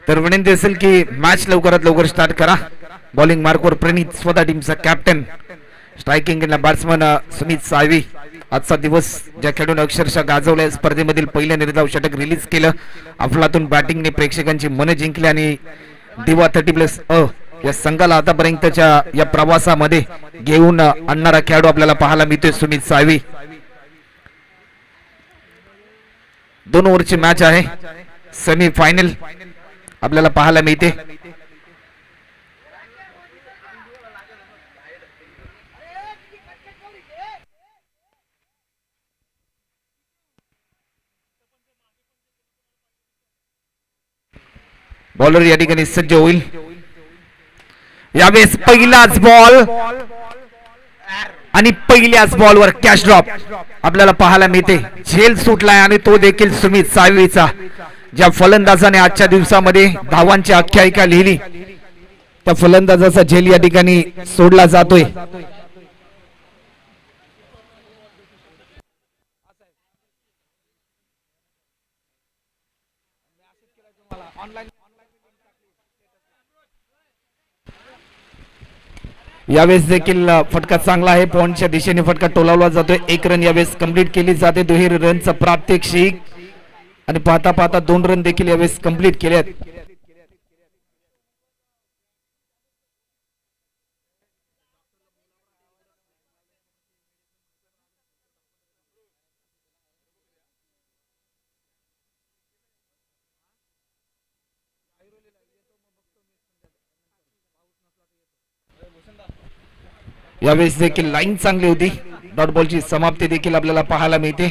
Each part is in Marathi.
तर विनंती असेल की मॅच लवकरात लवकर स्टार्ट करा. बॉलिंग मार्कवर प्रणित स्वतः टीमचा captain, striking batsman Sumit Salvi. आजचा दिवस ज्या खेळून अक्षरशः गाजवल्या, स्पर्धेमधील पहिलं निर्धाव षटक रिलीज केलं, अफलातून बॅटिंगने प्रेक्षकांची मनं जिंकली आणि दिवा 30+अ या संघाला आतापर्यंतच्या या प्रवासामध्ये घेऊन आणणारा खेळाडू आपल्याला पाहायला मिळतोय सुमित साळवी. 2 ओव्हरची मॅच आहे, सेमी फायनल आपल्याला पाहायला मिळते. बॉलर या ठिकाणी सज्ज होईल. यावेळेस पहिलाच बॉल आणि पहिल्याच बॉलवर कॅच ड्रॉप आपल्याला पाहायला मिळते. झेल सुटलाय आणि तो देखील सुमित साळवीचा. ज्या फलंदाजाने आजच्या दिवसामध्ये धावांची आख्यायिका लिहिली, त्या फलंदाजाचा झेल या ठिकाणी सोडला जातोय. यावेळेस देखील फटका चांगला आहे, पॉइंटच्या दिशेने फटका टोलावला जातोय. 1 रन यावेळेस कंप्लीट केली जाते. दुहेरी रनचं प्रात्यक्षिक आणि पाहता पाहता 2 रन देखील यावेळेस कंप्लीट केलेत. यावेळेस देखील लाईन चांगली होती. डॉट बॉलची समाप्ती देखील आपल्याला पाहायला मिळते.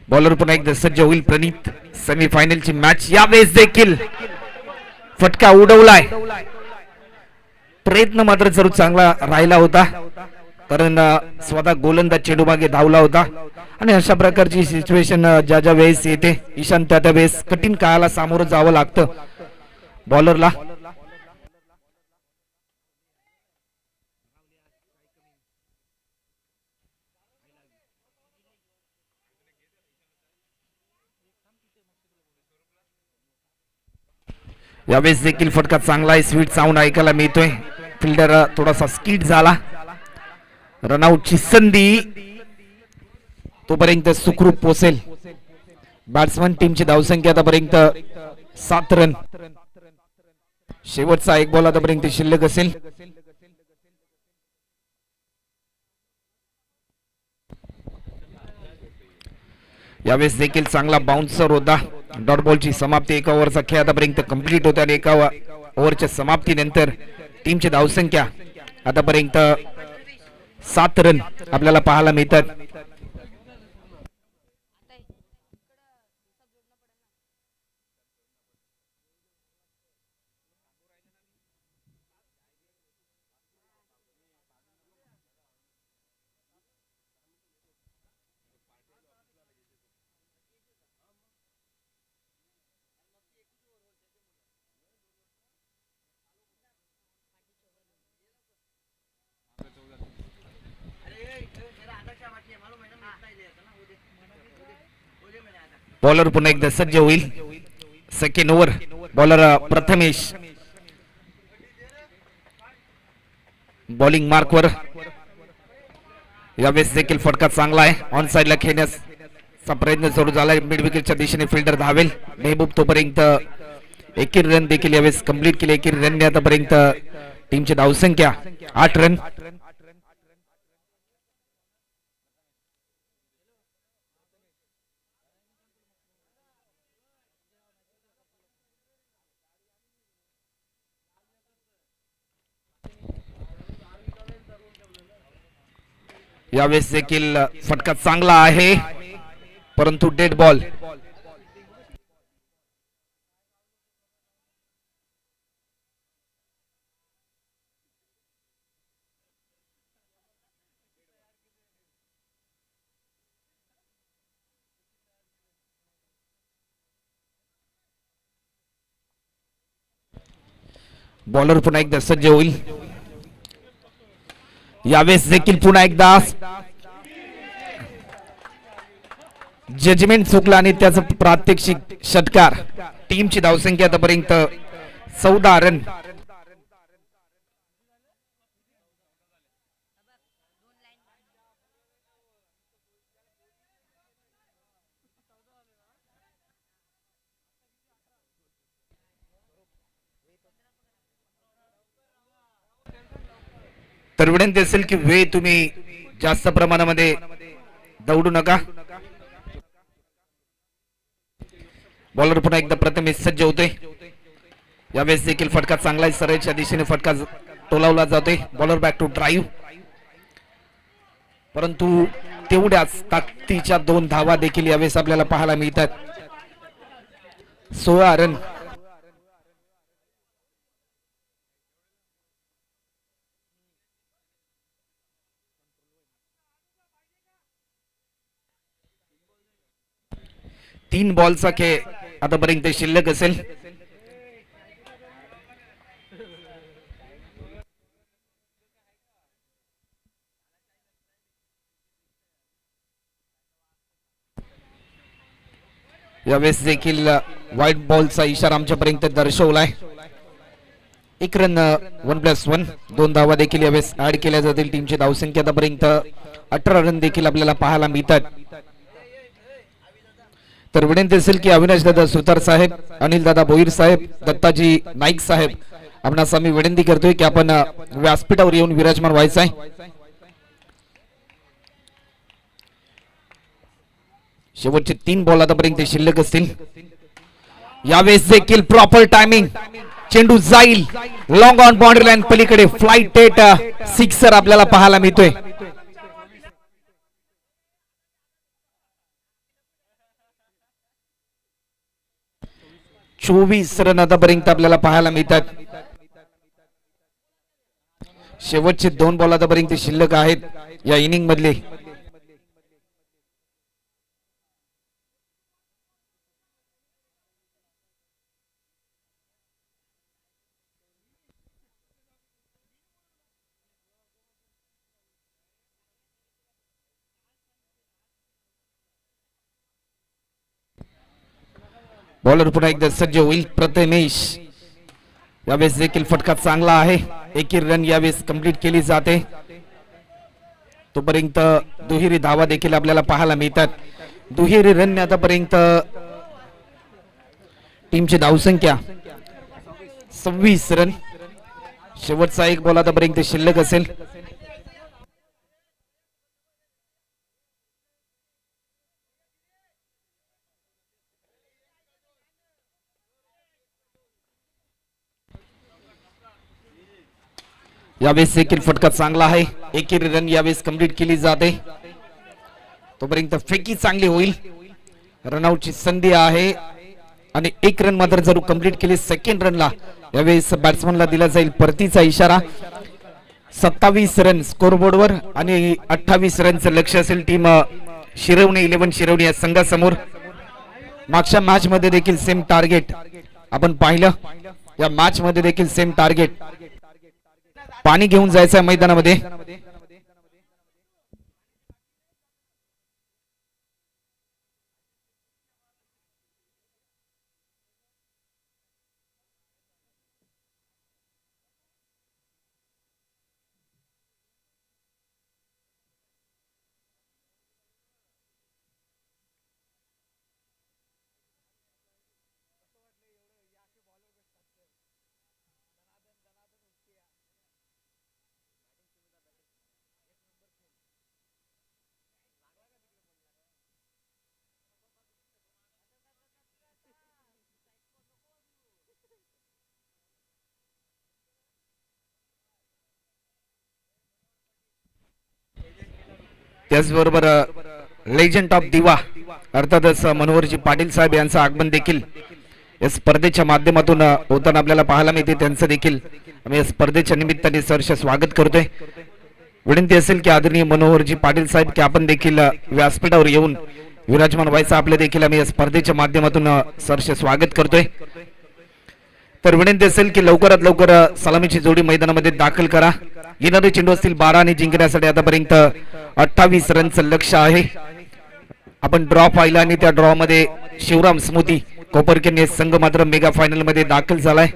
बॉलर पुन्हा एकदा सज्ज होईल प्रणित. सेमीफायनलची मॅच यावेळेस देखील फटका उडवलाय. प्रयत्न मात्र जरूर चांगला राहिला होता, कारण स्वतः गोलंदाज चेंडूमागे धावला होता. आणि अशा प्रकारची सिच्युएशन ज्या ज्या वेळेस येते ईशान, त्या त्या वेळेस कठीण काळाला सामोरं जावं लागतं बॉलरला. यावेळेस देखील फटका चांगला आहे, स्वीट साऊंड ऐकायला मिळतोय. फिल्डर थोडासा स्किड झाला. रनआउटची संधी तोपर्यंत सुखरूप पोहोचेल. बॅट्समन टीमची धावसंख्या आतापर्यंत 7 रन. शेवटचा 1 बॉल आतापर्यंत शिल्लक असेल. यावेळेस देखील चांगला बाउन्सर होता. डॉट बॉलची समाप्ती, 1 ओव्हरचा खेळ आतापर्यंत कंप्लीट होता आणि 1 ओव्हरच्या समाप्तीनंतर टीमची धावसंख्या आतापर्यंत 7 रन आपल्याला पाहायला मिळतात. बॉलर पुन्हा एकदा सज्ज होईल. Second over. Bowler Prathamesh bowling मार्कवर. यावेळेस देखील फटका चांगला आहे. ऑन साइडला खेळण्याचा प्रयत्न सुरू झाला. मिड विकेटच्या दिशेने फिल्डर धावेल. मेहबूब तोपर्यंत 1 रन देखील यावेळेस कंप्लीट केले. 1 रन आतापर्यंत टीमची धावसंख्या 8 रन. यावेळेस देखील फटका चांगला आहे, परंतु डेड बॉल. बॉलर पुन्हा एकदा सज्ज होईल. यावेळेस देखील पुन्हा एकदा जजमेंट चुकला आणि त्याचं प्रात्यक्षिक षटकार. टीमची धावसंख्या आतापर्यंत 14 रन. तर विनंती असेल की वेळ तुम्ही जास्त प्रमाणामध्ये दौडू नका. बॉलर पुन्हा एकदा प्रथमेश सज्ज होते. यावेळेस देखील फटका चांगला आहे. सरळच्या दिशेने फटका टोलावला जातोय. बॉलर बॅक टू ड्राईव्ह, परंतु तेवढ्याच ताकदीच्या 2 धावा देखील यावेळेस आपल्याला पाहायला मिळतात. 16 रन. तीन बॉलचा खेळ आतापर्यंत शिल्लक असेल. यावेळेस देखील व्हाईट बॉलचा इशारा आमच्यापर्यंत दर्शवलाय. 1 रन 1+1. 2 धावा देखील यावेळेस ऍड केल्या जातील. टीमची धावसंख्या आतापर्यंत 18 रन देखील आपल्याला पाहायला मिळतात. तर विनंती असेल की अविनाश दादा सुतार साहेब, अनिल दादा भोईर साहेब, दत्ताजी नाईक साहेब, आपणास आम्ही विनंती करतोय की आपण व्यासपीठावर येऊन विराजमान व्हायचं आहे. शेवटचे 3 बॉल आतापर्यंत शिल्लक असतील. यावेळेस देखील प्रॉपर टायमिंग. चेंडू जाईल लॉंग ऑन बाउंड्री लाईन पलीकडे. फ्लाइट टेट सिक्सर आपल्याला पाहायला मिळतोय. 24 रन आतापर्यंत आपल्याला पाहायला मिळतात. शेवटचे 2 बॉल आतापर्यंत शिल्लक आहेत या इनिंग मधले. बॉलर पुन्हा एकदा सज्ज होईल. प्रथमेश. यावेळेस देखील फटका चांगला आहे. 1 रन यावेळेस कंप्लीट केली जाते. तोपर्यंत दुहेरी धावा देखील आपल्याला पाहायला मिळतात. दुहेरी रन आतापर्यंत टीमची धावसंख्या 26 रन. शेवटचा 1 बॉल आतापर्यंत शिल्लक असेल. यावेळेस देखील फटका चांगला आहे. 1 रन यावेळेस कंप्लीट केली जाते. तोपर्यंत फेकी चांगली होईल. रनआउटची संधी आहे आणि 1 रन मात्र जर कंप्लीट केली सेकंड रनला यावेळेस बॅट्समनला दिला जाईल परतीचा इशारा. 27 रन स्कोरबोर्डवर आणि 28 रनचं लक्ष असेल टीम शिरवणे 11 शिरवणे या संघासमोर. मागच्या मॅच मध्ये देखील सेम टार्गेट आपण पाहिलं. या मॅच मध्ये देखील सेम टार्गेट. पाणी घेऊन जायचं आहे मैदानामध्ये. त्याचबरोबर लेजंड ऑफ दिवा अर्थातच मनोहरजी पाटील साहेब यांचं आगमन देखील या स्पर्धेच्या माध्यमातून होताना आपल्याला पाहायला मिळते. त्यांचं देखील आम्ही या स्पर्धेच्या निमित्ताने सहर्ष स्वागत करतोय. विनंती असेल की आदरणीय मनोहरजी पाटील साहेब की आपण देखील व्यासपीठावर येऊन विराजमान व्हायचं. आपलं देखील आम्ही या स्पर्धेच्या माध्यमातून सहर्ष स्वागत करतोय. तर विनंती असेल की लवकरात लवकर सलामीची जोडी मैदानामध्ये दाखल करा. येणारे चेंडू असतील 12 आणि जिंकण्यासाठी आतापर्यंत 28 रनचं लक्ष आहे. आपण ड्रॉ पाहिला आणि त्या ड्रॉ मध्ये शिवराम स्मृती कोपरकेन संघ मात्र मेगा फायनल मध्ये दाखल झालाय.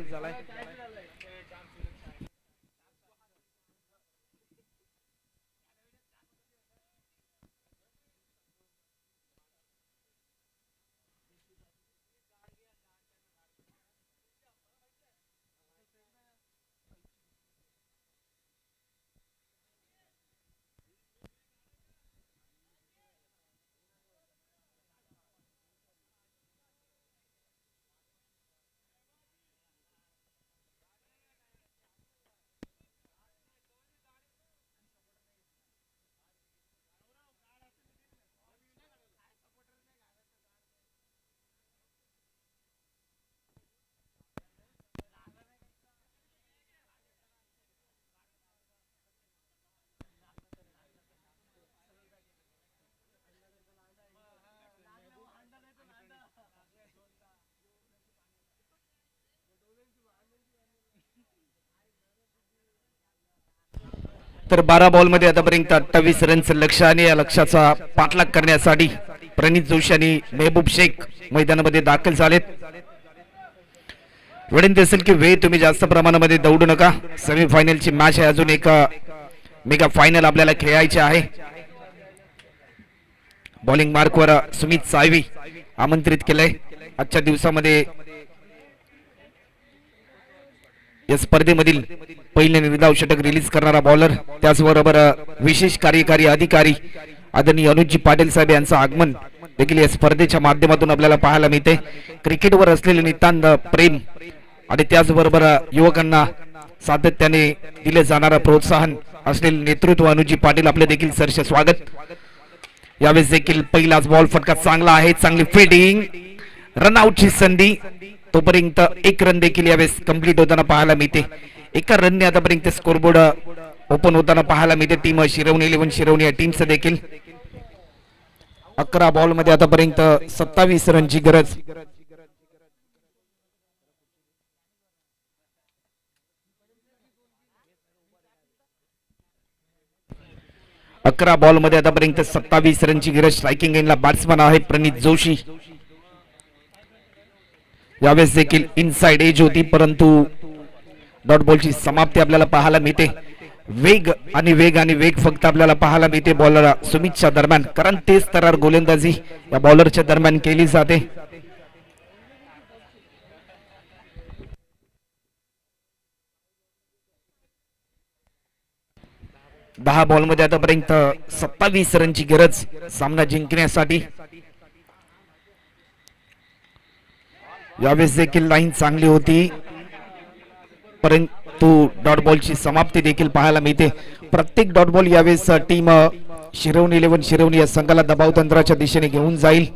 तर 12 बॉल मध्ये आतापर्यंत 28 रनचं लक्ष आणि या लक्ष्याचा पाठलाग करण्यासाठी प्रणित जोशी आणि मेहबूब शेख मैदानामध्ये दाखल झालेत. विनंती असेल की वेळ तुम्ही जास्त प्रमाणामध्ये दौडू नका. सेमीफायनलची मॅच आहे, अजून एक मेगा फायनल आपल्याला खेळायचे आहे. बॉलिंग मार्कवर सुमित सायवी आमंत्रित केलंय. आजच्या दिवसामध्ये या स्पर्धेमधील पहिले निर्धाव षटक रिलीज करणारा बॉलर, त्याचबरोबर विशेष कार्यकारी अधिकारी आदरणीय अनुजजी पाटील साहेब यांचं आगमन देखील या स्पर्धेच्या माध्यमातून आपल्याला पाहायला मिळते. क्रिकेटवर असलेले नितांत प्रेम आणि त्याचबरोबर युवकांना सातत्याने दिले जाणारा प्रोत्साहन असलेले नेतृत्व अनुजजी पाटील आपले देखील सरसे स्वागत. यावेळेस देखील पहिलाच बॉल फटका चांगला आहे, चांगली फिल्डिंग, रनआउटची संधी. तोपर्यंत एक रन देखील यावेळेस कंप्लीट होताना पाहायला मिळते. एका रनने आतापर्यंत स्कोरबोर्ड ओपन होताना पाहायला मिळते टीम शिरवणी 11 शिरवणी या टीमचं देखील. 11 बॉल मध्ये आतापर्यंत 27 रनची गरज. अकरा बॉल मध्ये आतापर्यंत 27 रनची गरज. स्ट्रायकिंग एंडला बॅट्समन आहे प्रणित जोशी. यावेळेस देखील इनसाइड एज होती, परंतु डॉट बॉलची समाप्ती आपल्याला पाहायला मिळते. वेग आणि वेग फक्त आपल्याला पाहायला मिळते बॉलर सुमितच्या दरम्यान, कारण तेच तरार गोलंदाजी या बॉलरच्या दरम्यान केली जाते. दहा बॉल मध्ये आतापर्यंत 27 रनची गरज सामना जिंकण्यासाठी. यावेळेस देखील लाईन चांगली होती, परंतु डॉट बॉलची समाप्ती देखील पाहायला मिळते. प्रत्येक डॉट बॉल यावेळेस टीम शिरवणी 11 शिरवणी या संघाला दबाव तंत्राच्या दिशेने घेऊन जाईल.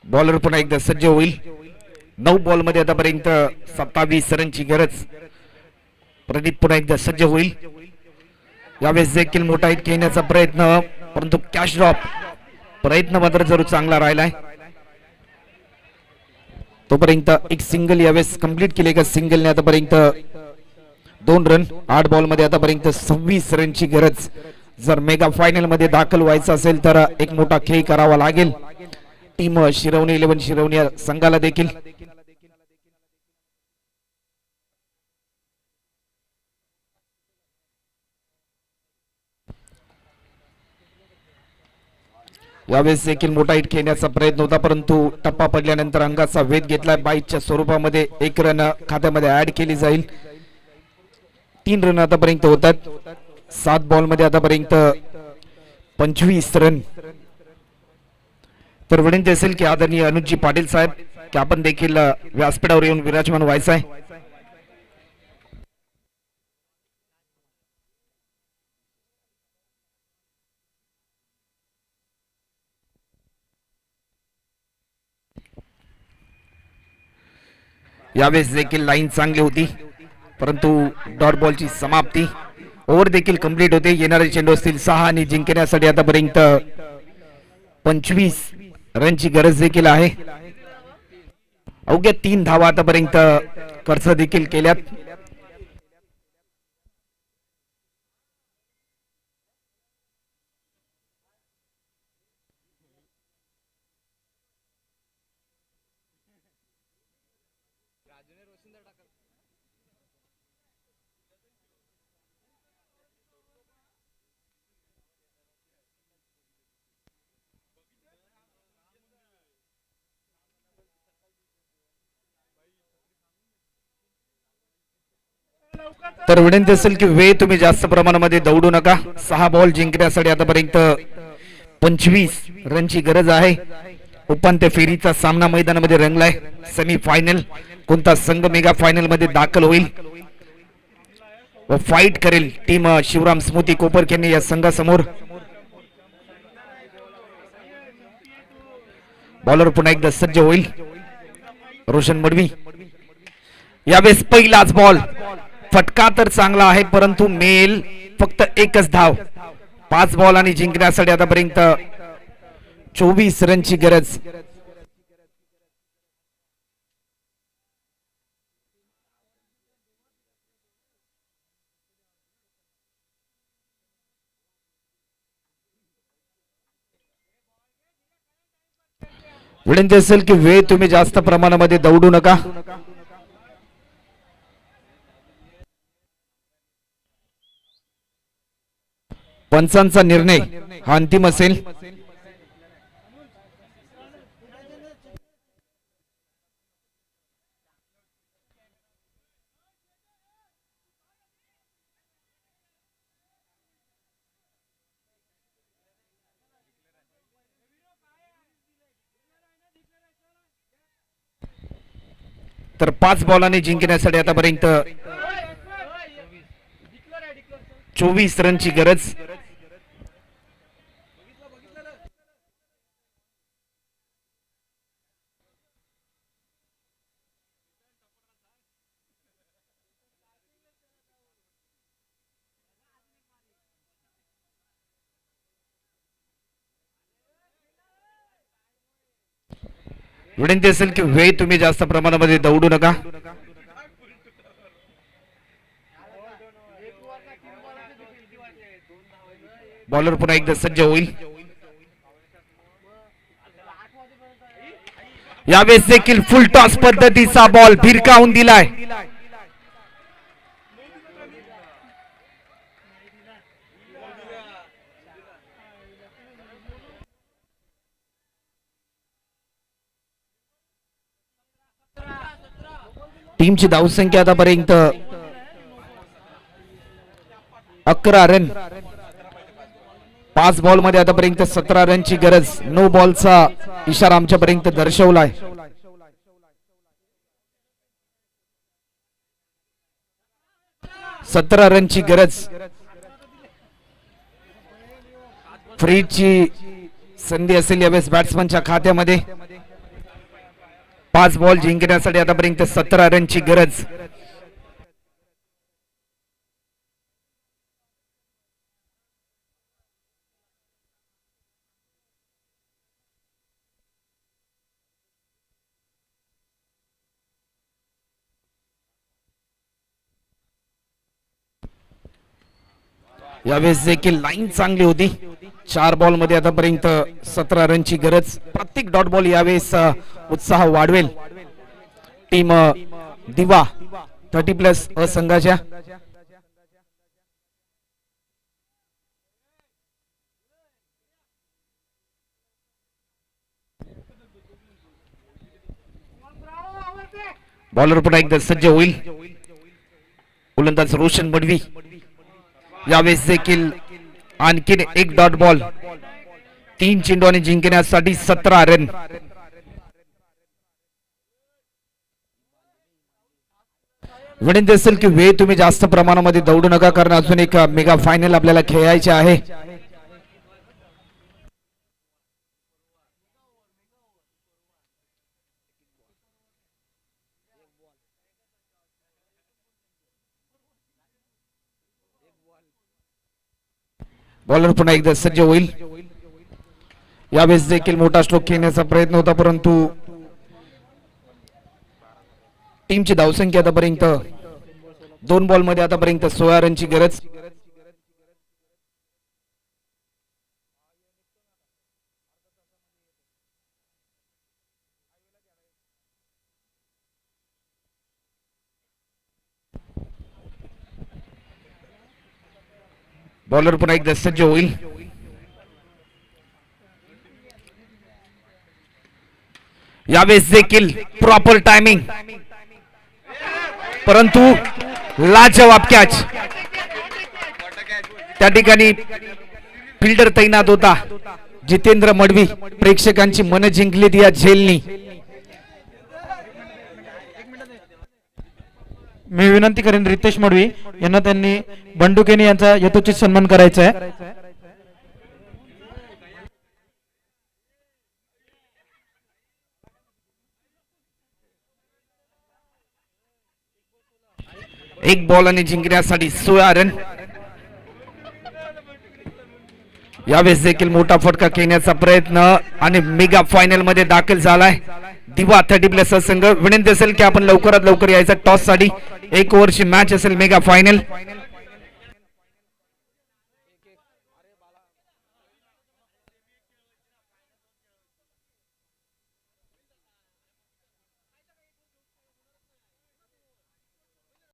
बॉलर पुन्हा एकदा सज्ज होईल. 9 बॉल मध्ये आतापर्यंत 27 रनची गरज. प्रणित पुन्हा एकदा सज्ज होईल. यावेळेस देखील मोठा हिट घेण्याचा प्रयत्न, परंतु कॅश ड्रॉप. प्रयत्न मात्र जरूर चांगला राहिलाय. तोपर्यंत एक सिंगल यावेळेस कंप्लीट केले का सिंगलने आतापर्यंत 2 रन. 8 बॉल मध्ये आतापर्यंत 26 रनची गरज. जर मेगा फायनल मध्ये दाखल व्हायचं असेल तर एक मोठा खेळ करावा लागेल टीम शिरवणी 11 शिरवणी या संघाला देखील. यावेळेस देखील मोठा हिट खेळण्याचा प्रयत्न होता, परंतु टप्पा पडल्यानंतर अंगाचा वेध घेतला. बाईटच्या स्वरूपामध्ये 1 रन खात्यामध्ये ऍड केली जाईल. 3 रन आतापर्यंत होतात. 7 बॉल मध्ये आतापर्यंत 25 रन. तर विनंती असेल की आदरणीय अनुजजी पाटील साहेब की आपण देखील व्यासपीठावर येऊन विराजमान व्हायचं आहे. यावेळेस देखील लाईन चांगली होती, परंतु डॉट बॉलची समाप्ती. ओव्हर देखील कंप्लीट होते. येणारे चेंडू असतील 6 आणि जिंकण्यासाठी आतापर्यंत 25 रनची गरज देखील आहे. अवघ्या 3 धावा आतापर्यंत खर्च देखील केल्यात. तर विनंती असेल की वेळ तुम्ही जास्त प्रमाणामध्ये दौडू नका. 6 बॉल जिंकण्यासाठी आतापर्यंत 25 रनची गरज आहे. उपांत्य फेरीचा सामना मैदानामध्ये रंगलाय. सेमी फायनल कोणता संघ मेगा फायनल मध्ये दाखल होईल व फाईट करेल टीम शिवराम स्मृती कोपरखेडणे या संघासमोर. बॉलर पुन्हा एकदा सज्ज होईल. रोशन मडवी. यावेळेस पहिलाच बॉल. फटका तर चांगला आहे, परंतु मेल फक्त एकच धाव. 5 बॉल आणि जिंकण्यासाठी आतापर्यंत 24 रनची गरज. विनंती असेल की वेळ तुम्ही जास्त प्रमाणामध्ये दौडू नका. पंचांचा निर्णय हा अंतिम असेल. तर 5 बॉलांनी जिंकण्यासाठी आतापर्यंत 24 रनची गरज. विनंती असेल की वेळ तुम्ही जास्त प्रमाणामध्ये दौडू नका. बॉलर पुन्हा एकदा सज्ज होईल. यावेळेस देखील फुल टॉस पद्धतीचा बॉल भिरकावून दिलाय. टीमची धावसंख्या आतापर्यंत 11 रन. 5 बॉल मध्ये आतापर्यंत 17 रनची गरज. नो बॉलचा इशारा आमच्यापर्यंत दर्शवलाय. सतरा रनची गरज. फ्रीची संधी असेल यावेळेस बॅट्समनच्या खात्यामध्ये. 5 बॉल जिंकण्यासाठी आतापर्यंत 17 रनची गरज. यावेळेस देखील लाईन चांगली होती. 4 बॉल मध्ये आतापर्यंत 17 रनची गरज. प्रत्येक डॉट बॉल यावेळेस उत्साह वाढवेल टीम दिवा 30+ असंघाच्या. बॉलर पुन्हा एकदा सज्ज होईल. गोलंदाज रोशन मडवी. यावेळेस देखील आणखीन एक डॉट बॉल. 3 चेंडू आणि जिंकण्यासाठी 17 रन. विनंती असेल की वेळ तुम्ही जास्त प्रमाणामध्ये दौडू नका, कारण अजून एक मेगा फायनल आपल्याला खेळायचे आहे. बॉलर पुन्हा एकदा सज्ज होईल. यावेळेस देखील मोठा स्ट्रोक खेळण्याचा प्रयत्न होता, परंतु टीमची धावसंख्या आतापर्यंत 2 बॉल मध्ये आतापर्यंत 16 रनची गरज. बॉलर पुन्हा एकदा सज्ज होईल. यावेळेस देखील प्रॉपर टायमिंग, परंतु लाजवाब कॅच. त्या ठिकाणी फिल्डर तैनात होता जितेंद्र मडवी. प्रेक्षकांची मन जिंकलीत या झेलनी. मी विनंती करेन रितेश मडवी यांना त्यांनी बंडुकेनी यांचा यथोचित सन्मान करायचा आहे. एक बॉल आणि जिंकण्यासाठी 16 रन. यावेळेस देखील मोठा फटका खेळण्याचा प्रयत्न आणि मेगा फायनल मध्ये दाखल झालाय दिवा 30+ संघ. विनंती असेल की आपण लवकरात लवकर यायचा. टॉस साठी 1 ओव्हरची मॅच असेल मेगा फायनल.